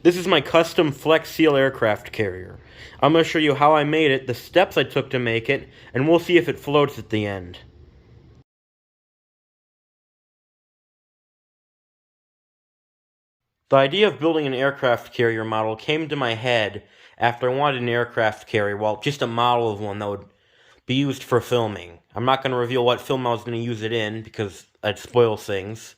This is my custom Flex Seal aircraft carrier. I'm going to show you how I made it, the steps I took to make it, and we'll see if it floats at the end. The idea of building an aircraft carrier model came to my head after I wanted an aircraft carrier, well, just a model of one that would be used for filming. I'm not going to reveal what film I was going to use it in because I'd spoil things,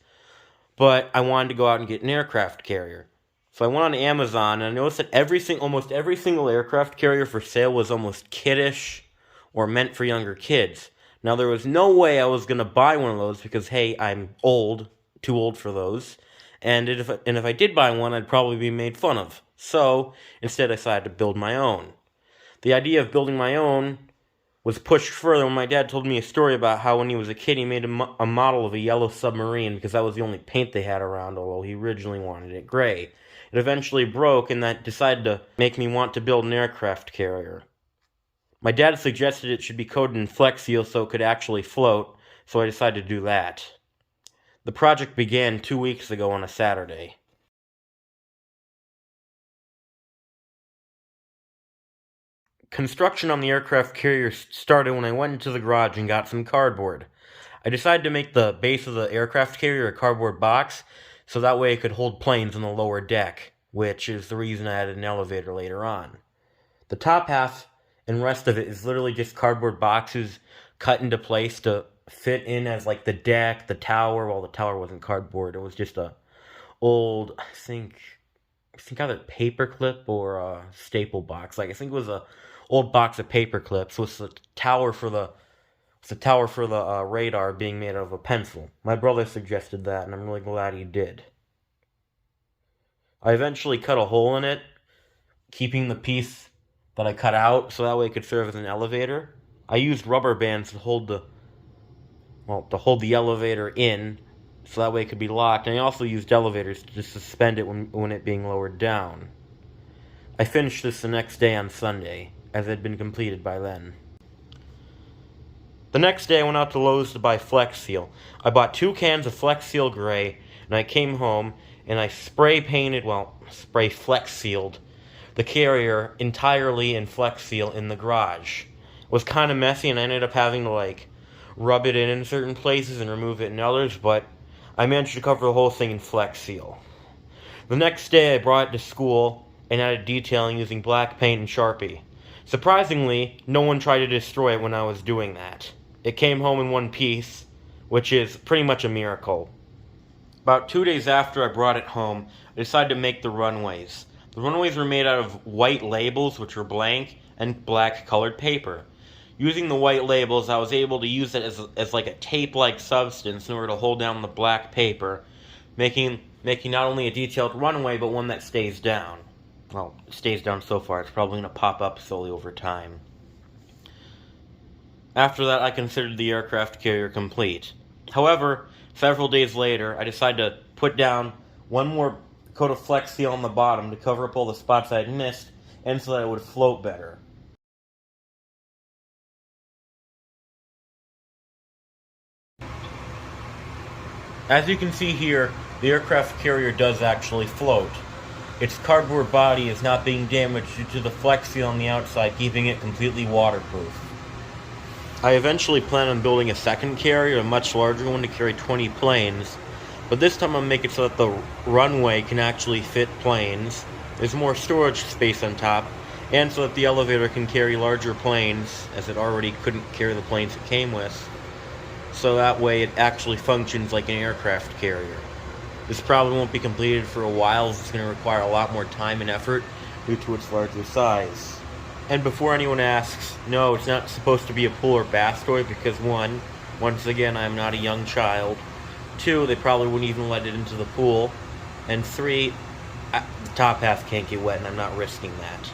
but I wanted to go out and get an aircraft carrier. So I went on Amazon, and I noticed that almost every single aircraft carrier for sale was almost kiddish or meant for younger kids. Now, there was no way I was going to buy one of those because, hey, I'm old, too old for those. And if I did buy one, I'd probably be made fun of. So, instead I decided to build my own. The idea of building my own was pushed further when my dad told me a story about how when he was a kid he made a model of a yellow submarine because that was the only paint they had around, although he originally wanted it gray. It eventually broke, and that decided to make me want to build an aircraft carrier. My dad suggested it should be coated in Flex Seal so it could actually float, so I decided to do that. The project began 2 weeks ago on a Saturday. Construction on the aircraft carrier started when I went into the garage and got some cardboard. I decided to make the base of the aircraft carrier a cardboard box, so that way it could hold planes on the lower deck, which is the reason I added an elevator later on. The top half and rest of it is literally just cardboard boxes cut into place to fit in as like the deck, the tower. Well, the tower wasn't cardboard. It was just a old, I think either paperclip or a staple box. I think it was a old box of paper clips with the tower for the radar being made out of a pencil. My brother suggested that, and I'm really glad he did. I eventually cut a hole in it, keeping the piece that I cut out so that way it could serve as an elevator. I used rubber bands to hold the elevator in so that way it could be locked, and I also used elevators to just suspend it when it being lowered down. I finished this the next day on Sunday, as it had been completed by then. The next day I went out to Lowe's to buy Flex Seal. I bought 2 cans of Flex Seal Gray, and I came home and I spray Flex Sealed the carrier entirely in Flex Seal in the garage. It was kind of messy, and I ended up having to rub it in certain places and remove it in others, but I managed to cover the whole thing in Flex Seal. The next day I brought it to school and added detailing using black paint and Sharpie. Surprisingly, no one tried to destroy it when I was doing that. It came home in one piece, which is pretty much a miracle. About 2 days after I brought it home, I decided to make the runways. The runways were made out of white labels, which were blank, and black colored paper. Using the white labels, I was able to use it as like a tape-like substance in order to hold down the black paper, making not only a detailed runway, but one that stays down. Well, it stays down so far. It's probably going to pop up slowly over time. After that, I considered the aircraft carrier complete. However, several days later, I decided to put down one more coat of Flex Seal on the bottom to cover up all the spots I had missed, and so that it would float better. As you can see here, the aircraft carrier does actually float. Its cardboard body is not being damaged due to the Flex Seal on the outside, keeping it completely waterproof. I eventually plan on building a second carrier, a much larger one to carry 20 planes, but this time I'll make it so that the runway can actually fit planes. There's more storage space on top, and so that the elevator can carry larger planes, as it already couldn't carry the planes it came with. So that way it actually functions like an aircraft carrier. This probably won't be completed for a while, as it's going to require a lot more time and effort due to its larger size. And before anyone asks, no, it's not supposed to be a pool or bath toy because 1, once again, I'm not a young child. 2, they probably wouldn't even let it into the pool. And 3, the top half can't get wet and I'm not risking that.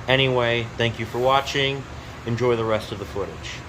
Anyway, thank you for watching. Enjoy the rest of the footage.